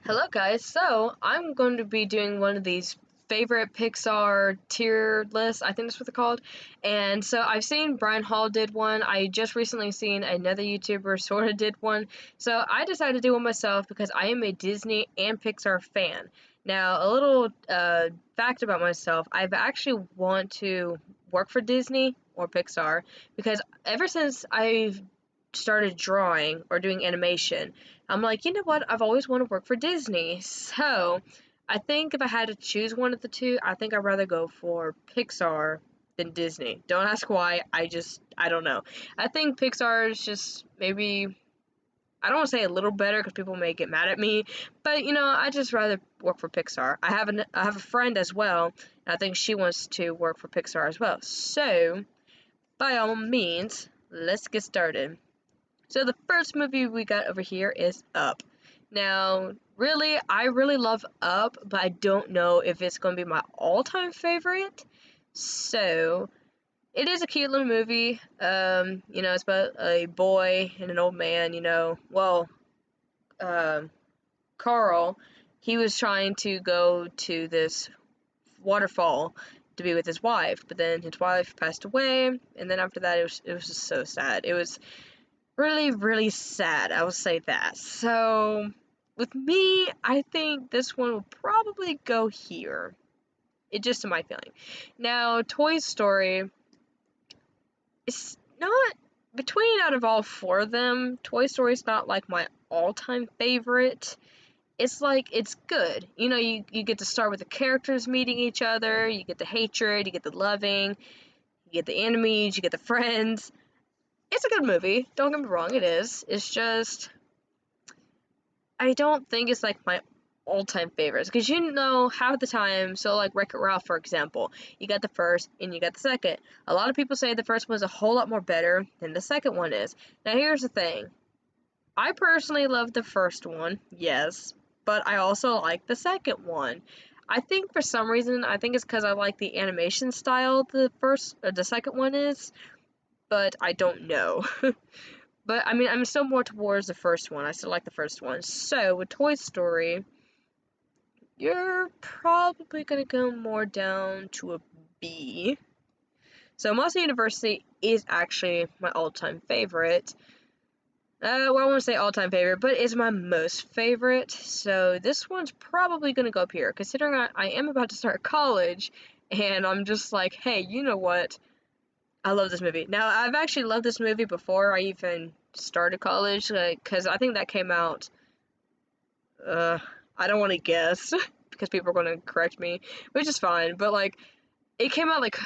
Hello guys, so I'm going to be doing one of these favorite Pixar tier lists, I think that's what they're called. And so I've seen Brian Hall did one, I just recently seen another YouTuber sort of did one, so I decided to do one myself because I am a Disney and Pixar fan. Now, a little fact about myself, I've actually want to work for Disney or Pixar because ever since I've started drawing or doing animation, I'm like, you know what? I've always wanted to work for Disney. So I think if I had to choose one of the two, I think I'd rather go for Pixar than Disney. Don't ask why. I don't know. I think Pixar is just maybe, I don't want to say a little better because people may get mad at me, but I just rather work for Pixar. I have a friend as well, and I think she wants to work for Pixar as well. So by all means, let's get started. So the first movie we got over here is Up. Now, really, I really love Up, but I don't know if it's going to be my all-time favorite. So, it is a cute little movie. It's about a boy and an old man, um, Carl, he was trying to go to this waterfall to be with his wife, but then his wife passed away, and then after that, it was just so sad. It was really, really sad, I will say that. So, with me, I think this one will probably go here. It just in my feeling. Now, Toy Story is not between out of all four of them. Toy Story is not like my all-time favorite. It's like it's good. You get to start with the characters meeting each other. You get the hatred. You get the loving. You get the enemies. You get the friends. It's a good movie. Don't get me wrong, it is. It's just I don't think it's like my all-time favorites because half the time, so like Wreck-It Ralph for example, you got the first and you got the second. A lot of people say the first one's a whole lot more better than the second one is. Now here's the thing. I personally love the first one, yes, but I also like the second one. I think for some reason, I think it's because I like the animation style the second one is, but I don't know. But I mean, I'm still more towards the first one. I still like the first one. So with Toy Story, you're probably gonna go more down to a B. So Monster University is actually my all-time favorite. Well, I won't say all-time favorite, but it's my most favorite. So this one's probably gonna go up here, considering I am about to start college, and I'm just like, hey, you know what? I love this movie. Now, I've actually loved this movie before I even started college, because I think that came out, uh, I don't want to guess, because people are going to correct me, which is fine, but, like, it came out, like,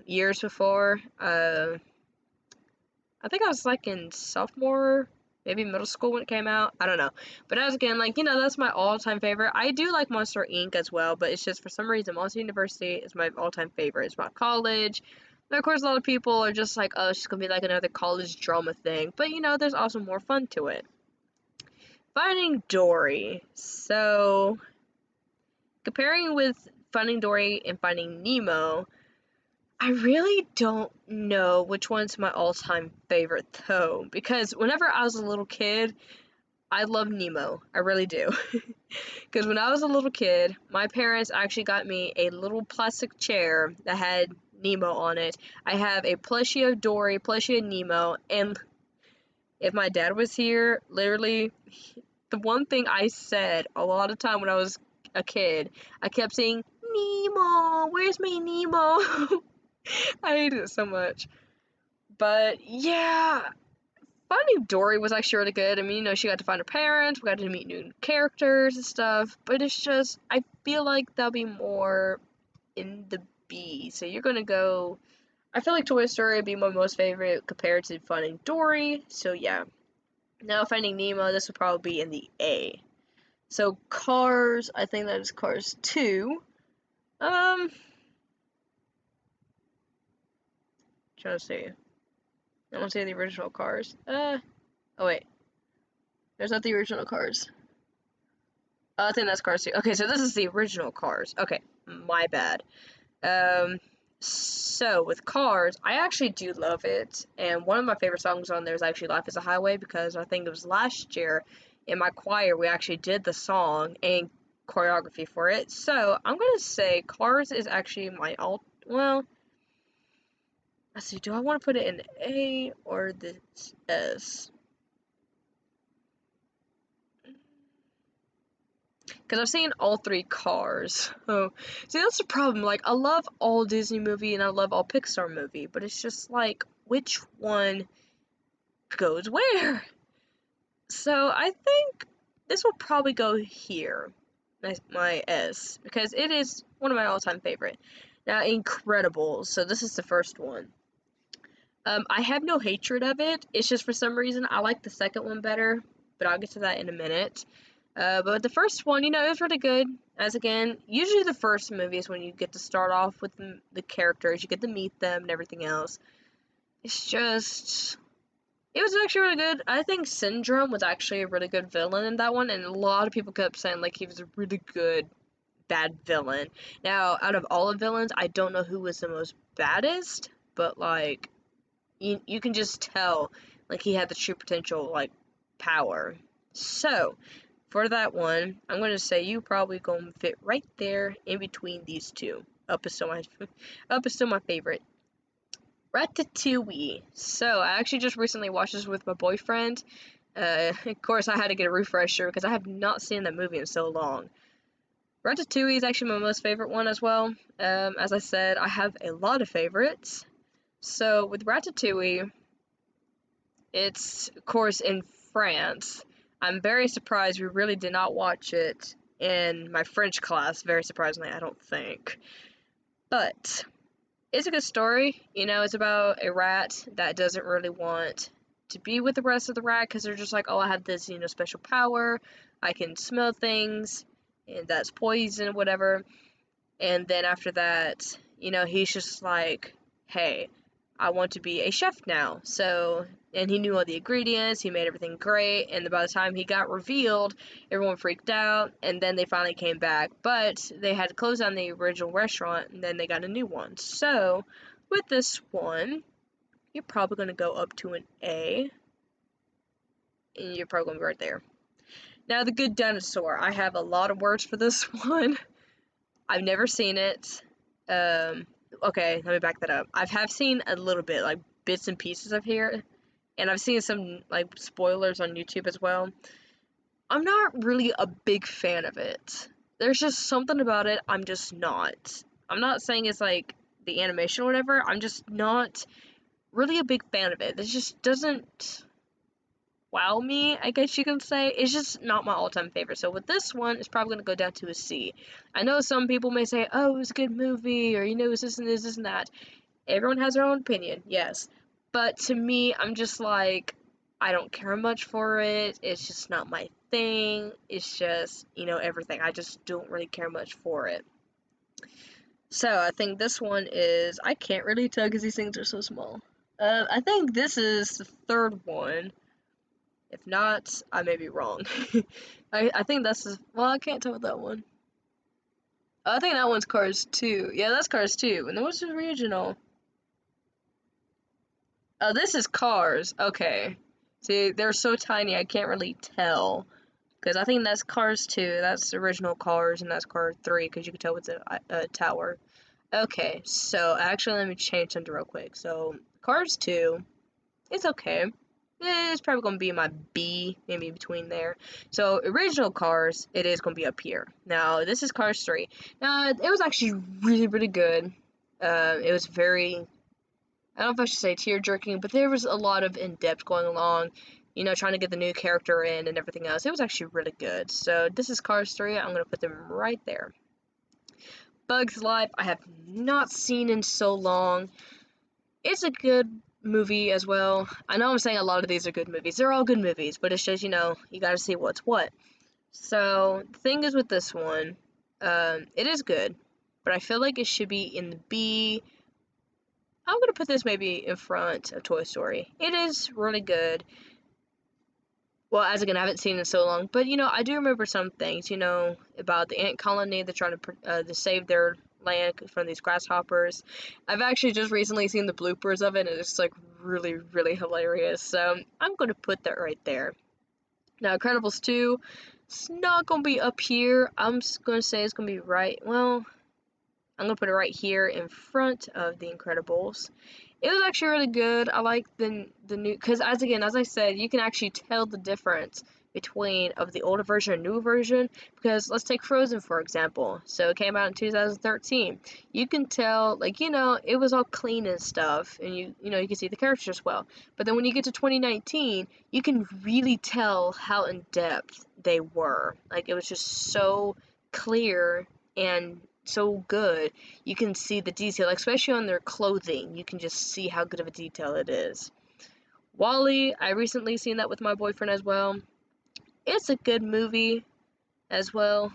years before, I think I was, like, in sophomore, maybe middle school when it came out, I don't know, but as again, like, that's my all-time favorite. I do like Monster Inc. as well, but it's just, for some reason, Monster University is my all-time favorite. It's about college. And of course, a lot of people are just like, oh, it's just gonna be like another college drama thing. But there's also more fun to it. Finding Dory. So, comparing with Finding Dory and Finding Nemo, I really don't know which one's my all-time favorite though. Because whenever I was a little kid, I love Nemo. I really do. Because when I was a little kid, my parents actually got me a little plastic chair that had Nemo on it. I have a plushie of Dory, plushie of Nemo, and if my dad was here, literally, the one thing I said a lot of time when I was a kid, I kept saying, Nemo, where's my Nemo? I hated it so much. But yeah, Finding Dory was actually really good. I mean, she got to find her parents, we got to meet new characters and stuff, but it's just, I feel like that'll be more in the B. So you're gonna go, I feel like Toy Story would be my most favorite compared to Finding Dory, so yeah. Now Finding Nemo, this would probably be in the A. So Cars, I think that is Cars 2. Trying to see. I want to say the original Cars. Oh wait. There's not the original Cars. I think that's Cars 2. Okay, so this is the original Cars. Okay, my bad. So with Cars, I actually do love it, and one of my favorite songs on there is actually Life is a Highway, because I think it was last year in my choir, we actually did the song and choreography for it. So I'm gonna say Cars is actually my well, let's see, do I want to put it in A or the S? Because I've seen all three Cars. Oh, see, that's the problem. Like, I love all Disney movie and I love all Pixar movie, but it's just like, which one goes where? So I think this will probably go here, my S, because it is one of my all-time favorite. Now, Incredibles. So this is the first one. I have no hatred of it. It's just for some reason I like the second one better, but I'll get to that in a minute. But the first one, it was really good. As again, usually the first movie is when you get to start off with the characters, you get to meet them and everything else. It's just, it was actually really good. I think Syndrome was actually a really good villain in that one, and a lot of people kept saying like he was a really good bad villain. Now, out of all the villains, I don't know who was the most baddest, but like you can just tell like he had the true potential like power. So for that one, I'm gonna say you probably gonna fit right there in between these two. Up is still my up is still my favorite. Ratatouille. So I actually just recently watched this with my boyfriend. Of course, I had to get a refresher because I have not seen that movie in so long. Ratatouille is actually my most favorite one as well. As I said, I have a lot of favorites. So with Ratatouille, it's of course in France. I'm very surprised we really did not watch it in my French class, very surprisingly, I don't think. But it's a good story. It's about a rat that doesn't really want to be with the rest of the rat because they're just like, oh, I have this, special power. I can smell things, and that's poison or whatever. And then after that, he's just like, hey, I want to be a chef now. So, and he knew all the ingredients, he made everything great, and by the time he got revealed, everyone freaked out, and then they finally came back. But they had to close down the original restaurant, and then they got a new one. So, with this one, you're probably going to go up to an A, and you're probably going to be right there. Now, The Good Dinosaur. I have a lot of words for this one. I've never seen it. Okay, let me back that up. I have seen a little bit, like bits and pieces of here, and I've seen some like spoilers on YouTube as well. I'm not really a big fan of it. There's just something about it I'm just not. I'm not saying it's like the animation or whatever. I'm just not really a big fan of it. It just doesn't wow me, I guess you can say. It's just not my all-time favorite. So with this one, it's probably going to go down to a C. I know some people may say, oh, it was a good movie, or, it's this and this and that. Everyone has their own opinion, yes. But to me, I'm just like, I don't care much for it. It's just not my thing. It's just, everything. I just don't really care much for it. So I think this one is, I can't really tell because these things are so small. I think this is the third one. If not, I may be wrong. I think that's well, I can't tell with that one. I think that one's Cars 2. Yeah, that's Cars 2. And what's the original? Oh, this is Cars. Okay. See, they're so tiny, I can't really tell. Because I think that's Cars 2. That's the original Cars, and that's Cars 3, because you can tell with the tower. Okay, so actually, let me change something real quick. So, Cars 2, it's okay. It's probably going to be my B, maybe between there. So, original Cars, it is going to be up here. Now, this is Cars 3. Now, it was actually really, really good. It was very, I don't know if I should say tear-jerking, but there was a lot of in-depth going along, trying to get the new character in and everything else. It was actually really good. So, this is Cars 3. I'm going to put them right there. Bugs Life, I have not seen in so long. It's a good movie as well. I know I'm saying a lot of these are good movies. They're all good movies, but it's just, you gotta see what's what. So, the thing is with this one, it is good, but I feel like it should be in the B. I'm gonna put this maybe in front of Toy Story. It is really good. Well, as again, I haven't seen it in so long, but, I do remember some things, about the ant colony. They're trying to save their land from these grasshoppers. I've actually just recently seen the bloopers of it, and it's, like, really, really hilarious. So, I'm going to put that right there. Now, Incredibles 2, it's not gonna be up here. I'm just gonna say it's gonna be well, I'm gonna put it right here in front of The Incredibles. It was actually really good. I like the new, because as I said, you can actually tell the difference between of the older version and new version. Because let's take Frozen for example. So it came out in 2013. You can tell, like, it was all clean and stuff, and you can see the characters well. But then when you get to 2019, you can really tell how in depth they were. Like, it was just so clear and so good. You can see the detail, especially on their clothing. You can just see how good of a detail it is. WALL-E, I recently seen that with my boyfriend as well. It's a good movie as well.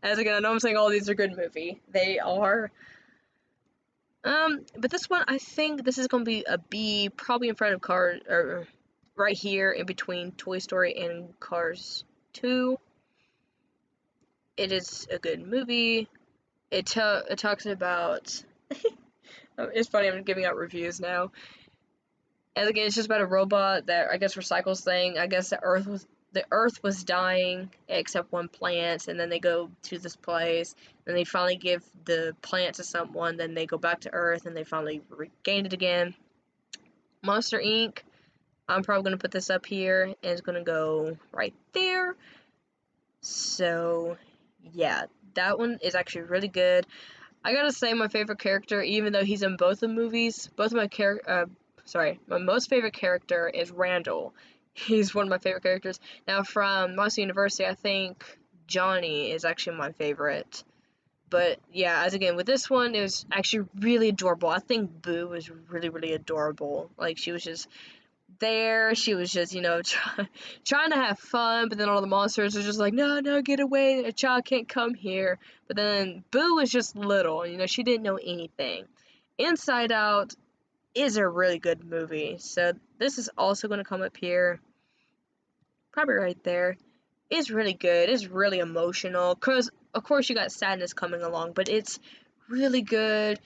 As again, I know I'm saying all these are good movie. They are. But this one, I think this is gonna be a B, probably in front of Cars, or right here in between Toy Story and Cars 2. It is a good movie. It talks about. It's funny, I'm giving out reviews now. And again, it's just about a robot that I guess recycles things. I guess the Earth was dying except one plant, and then they go to this place, and they finally give the plant to someone. Then they go back to Earth, and they finally regain it again. Monster Inc. I'm probably gonna put this up here, and it's gonna go right there. So yeah, that one is actually really good. I gotta say, my favorite character, even though he's in both the movies, my most favorite character is Randall. He's one of my favorite characters. Now, from Monster University, I think Johnny is actually my favorite. But yeah, as again, with this one, it was actually really adorable. I think Boo was really, really adorable. Like, she was just there. She was just, trying to have fun, but then all the monsters were just like, no, no, get away. A child can't come here. But then Boo was just little, she didn't know anything. Inside Out is a really good movie. So this is also going to come up here. Probably right there. It's really good. It's really emotional. Because, of course, you got sadness coming along, but it's really good.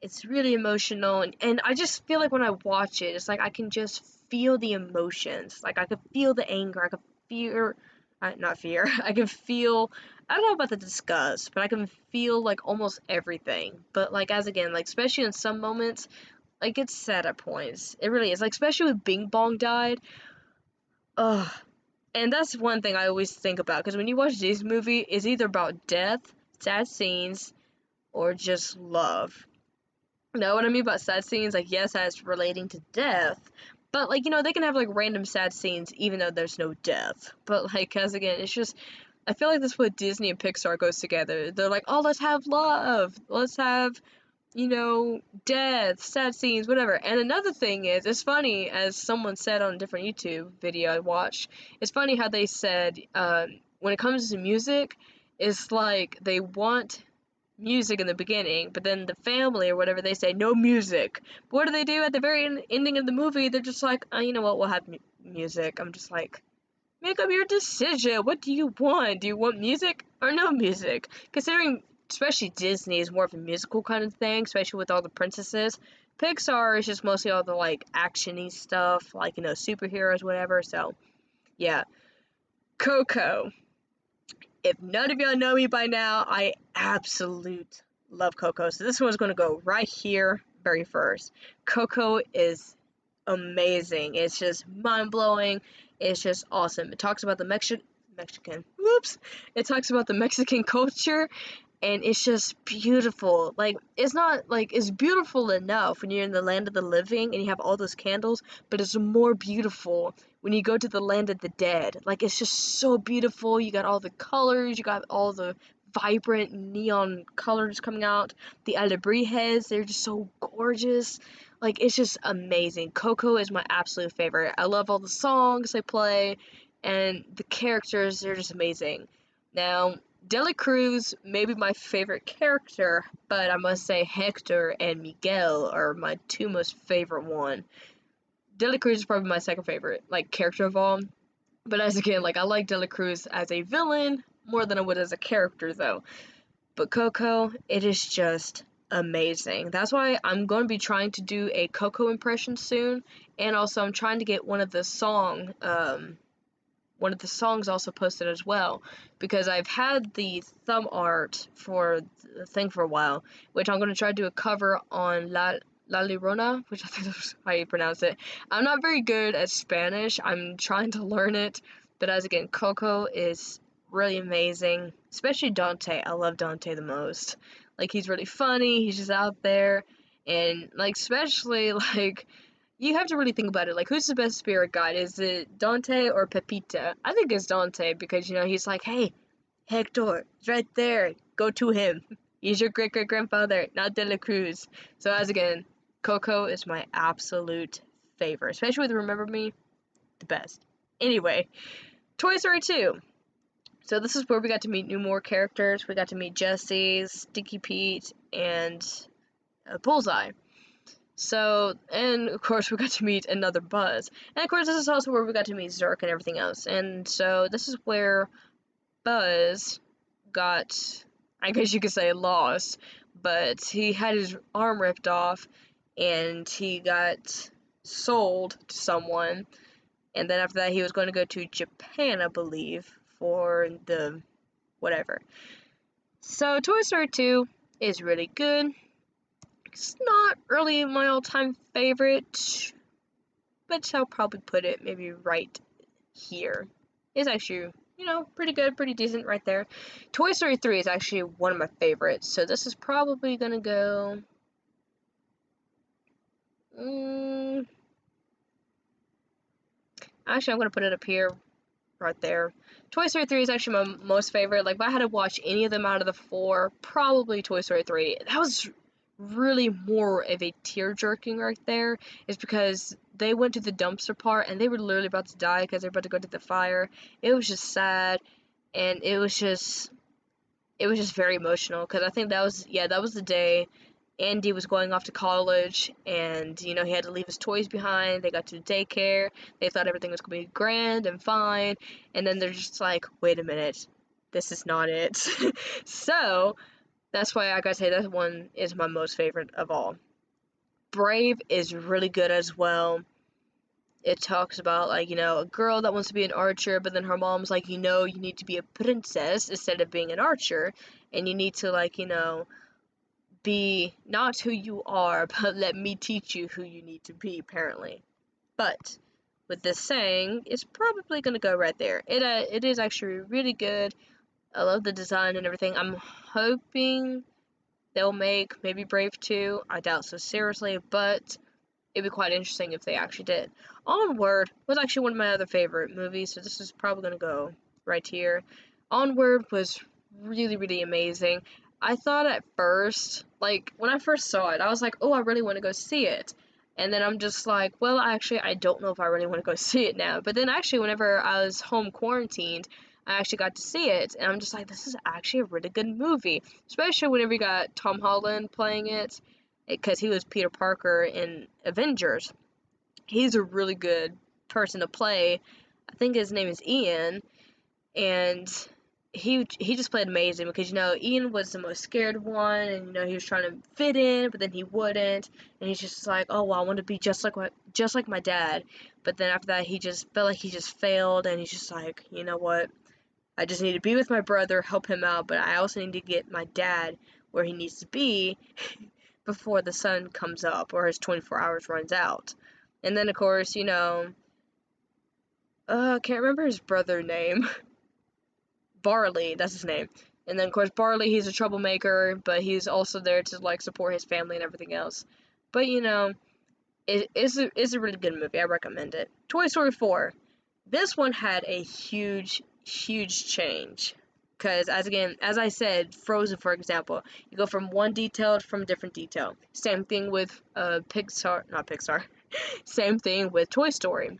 It's really emotional. And I just feel like when I watch it, it's like I can just feel the emotions. Like, I could feel the anger. I could feel. Not fear. I can feel. I don't know about the disgust, but I can feel, like, almost everything. But, like, especially in some moments, like, it's sad at points. It really is. Like, especially when Bing Bong died. Ugh. And that's one thing I always think about, because when you watch this movie, it's either about death, sad scenes, or just love. Now, what I mean about sad scenes, like, yes, that's relating to death, but, like, they can have, like, random sad scenes even though there's no death. But, like, because, again, it's just, I feel like that's what Disney and Pixar goes together. They're like, oh, let's have love, let's have, death, sad scenes, whatever. And another thing is, it's funny, as someone said on a different YouTube video I watched, it's funny how they said, when it comes to music, it's like they want music in the beginning, but then the family or whatever, they say no music. But what do they do at the very ending of the movie? They're just like, oh, you know what, we'll have music. I'm just like, make up your decision. What do you want? Do you want music or no music? Considering especially Disney is more of a musical kind of thing, especially with all the princesses. Pixar is just mostly all the, like, action-y stuff, like, superheroes, whatever. So yeah. Coco. If none of y'all know me by now, I absolute love Coco. So this one's going to go right here very first. Coco is amazing. It's just mind-blowing. It's just awesome. It talks about the Mexican. Whoops. It talks about the Mexican culture, and it's just beautiful. Like, it's not, like, it's beautiful enough when you're in the land of the living and you have all those candles, but it's more beautiful when you go to the land of the dead. Like, it's just so beautiful. You got all the colors, you got all the vibrant neon colors coming out. The alebrijes, they're just so gorgeous. Like, it's just amazing. Coco is my absolute favorite. I love all the songs they play, and the characters, they're just amazing. Now, Dela Cruz may be my favorite character, but I must say Hector and Miguel are my two most favorite one. Dela Cruz is probably my second favorite, like, character of all. But as again, like, I like Dela Cruz as a villain more than I would as a character, though. But Coco, it is just amazing. That's why I'm going to be trying to do a Coco impression soon, and also I'm trying to get one of the song, one of the songs also posted as well, because I've had the thumb art for the thing for a while, which I'm going to try to do a cover on La Llorona, which I think that's how you pronounce it. I'm not very good at Spanish. I'm trying to learn it, but as again, Coco is really amazing, especially Dante. I love Dante the most. Like, he's really funny, he's just out there, and, like, especially, like, you have to really think about it. Like, who's the best spirit guide? Is it Dante or Pepita? I think it's Dante because, you know, he's like, hey, Hector, it's right there. Go to him. He's your great-great-grandfather, not De La Cruz. So, as again, Coco is my absolute favorite, especially with Remember Me, the best. Anyway, Toy Story 2. So this is where we got to meet more characters. We got to meet Jessie, Stinky Pete, and Bullseye. So, and of course we got to meet another Buzz. And of course this is also where we got to meet Zurg and everything else. And so this is where Buzz got, I guess you could say, lost. But he had his arm ripped off and he got sold to someone. And then after that he was going to go to Japan, I believe, for the whatever. So Toy Story 2 is really good. It's not really my all-time favorite, but I'll probably put it maybe right here. It's actually, you know, pretty good, pretty decent right there. Toy Story 3 is actually one of my favorites, so this is probably gonna go... actually, I'm gonna put it up here, right there. Toy Story 3 is actually my most favorite. Like, if I had to watch any of them out of the four, probably Toy Story 3. That was really more of a tear-jerking right there, is because they went to the dumpster part and they were literally about to die because they're about to go to the fire. It was just sad, and it was just very emotional, because I think that was the day Andy was going off to college, and, you know, he had to leave his toys behind. They got to daycare. They thought everything was going to be grand and fine, and then they're just like, wait a minute, this is not it. So that's why I gotta say that one is my most favorite of all. Brave is really good as well. It talks about, like, you know, a girl that wants to be an archer, but then her mom's like, you know, you need to be a princess instead of being an archer, and you need to, like, you know, be not who you are, but let me teach you who you need to be, apparently. But with this saying, it's probably gonna go right there. It is actually really good. I love the design and everything. I'm hoping they'll make maybe Brave 2. I doubt so seriously, but it'd be quite interesting if they actually did. Onward was actually one of my other favorite movies, so this is probably gonna go right here. Onward was really, really amazing. I thought at first, like, when I first saw it, I was like, oh, I really want to go see it. And then I'm just like, well, actually, I don't know if I really want to go see it now. But then actually, whenever I was home quarantined, I actually got to see it, and I'm just like, this is actually a really good movie. Especially whenever you got Tom Holland playing it, because he was Peter Parker in Avengers. He's a really good person to play. I think his name is Ian, and he just played amazing, because, you know, Ian was the most scared one, and, you know, he was trying to fit in, but then he wouldn't, and he's just like, oh, well, I want to be just like my dad. But then after that, he just felt like he just failed, and he's just like, you know what, I just need to be with my brother, help him out, but I also need to get my dad where he needs to be before the sun comes up or his 24 hours runs out. And then, of course, you know, I can't remember his brother name. Barley, that's his name. And then, of course, Barley, he's a troublemaker, but he's also there to, like, support his family and everything else. But, you know, it's a really good movie. I recommend it. Toy Story 4. This one had a huge change. Because, as I said, Frozen, for example, you go from one detail from a different detail. Same thing with not Pixar. Same thing with Toy Story.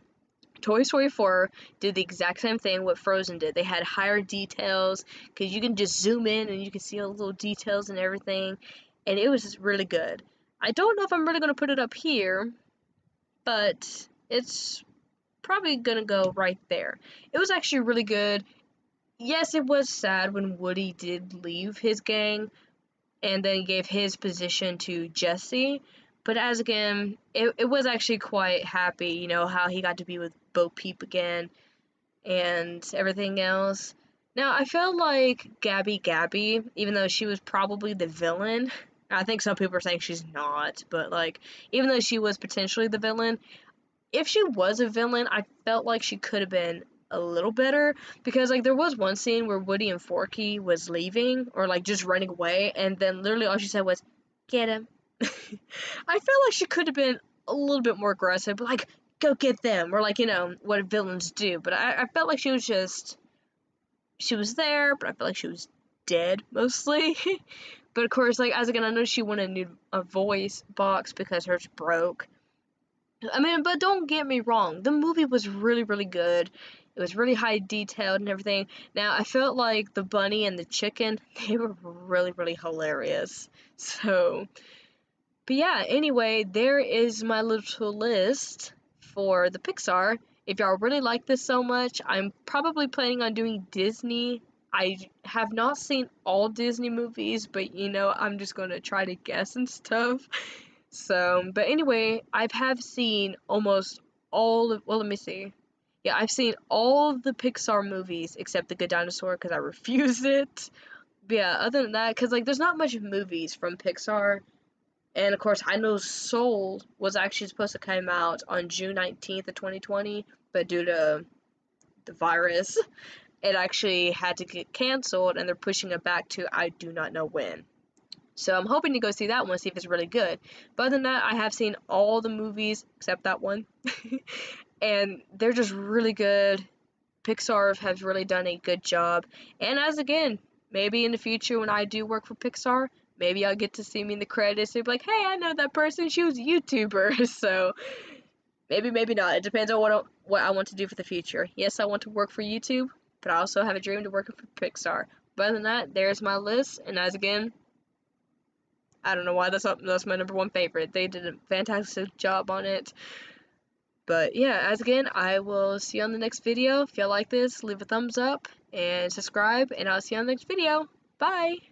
Toy Story 4 did the exact same thing what Frozen did. They had higher details, because you can just zoom in and you can see all the little details and everything, and it was just really good. I don't know if I'm really going to put it up here, but it's probably going to go right there. It was actually really good. Yes, it was sad when Woody did leave his gang and then gave his position to Jessie, but as again, it was actually quite happy, you know, how he got to be with Bo Peep again. and everything else. Now, I felt like Gabby, even though she was probably the villain, I think some people are saying she's not, but like, even though she was potentially the villain, if she was a villain, I felt like she could have been a little better, because like there was one scene where Woody and Forky was leaving or like just running away, and then literally all she said was, "Get him." I feel like she could have been a little bit more aggressive, but like, go get them, or like, you know, what villains do. But I felt like she was there, but I felt like she was dead mostly. But of course, like, as again, I know she wanted a voice box because hers broke. I mean, but don't get me wrong, the movie was really, really good. It was really high detailed and everything. Now, I felt like the bunny and the chicken, they were really, really hilarious. So, but yeah, anyway, there is my little list for the Pixar. If y'all really like this so much, I'm probably planning on doing Disney. I have not seen all Disney movies, but you know, I'm just gonna try to guess and stuff. So, but anyway, I have seen almost all of, well, let me see. Yeah, I've seen all of the Pixar movies except The Good Dinosaur because I refuse it. But yeah, other than that, because like there's not much movies from Pixar. And of course, I know Soul was actually supposed to come out on June 19th of 2020, but due to the virus, it actually had to get canceled and they're pushing it back to I do not know when. So I'm hoping to go see that one, see if it's really good. But other than that, I have seen all the movies except that one. And they're just really good. Pixar has really done a good job. And as again, maybe in the future when I do work for Pixar, maybe I'll get to see me in the credits and be like, hey, I know that person, she was a YouTuber. So maybe, maybe not. It depends on what I want to do for the future. Yes, I want to work for YouTube, but I also have a dream to work for Pixar. But other than that, there's my list. And as again, I don't know why that's my number one favorite. They did a fantastic job on it. But yeah, as again, I will see you on the next video. If y'all like this, leave a thumbs up and subscribe, and I'll see you on the next video. Bye!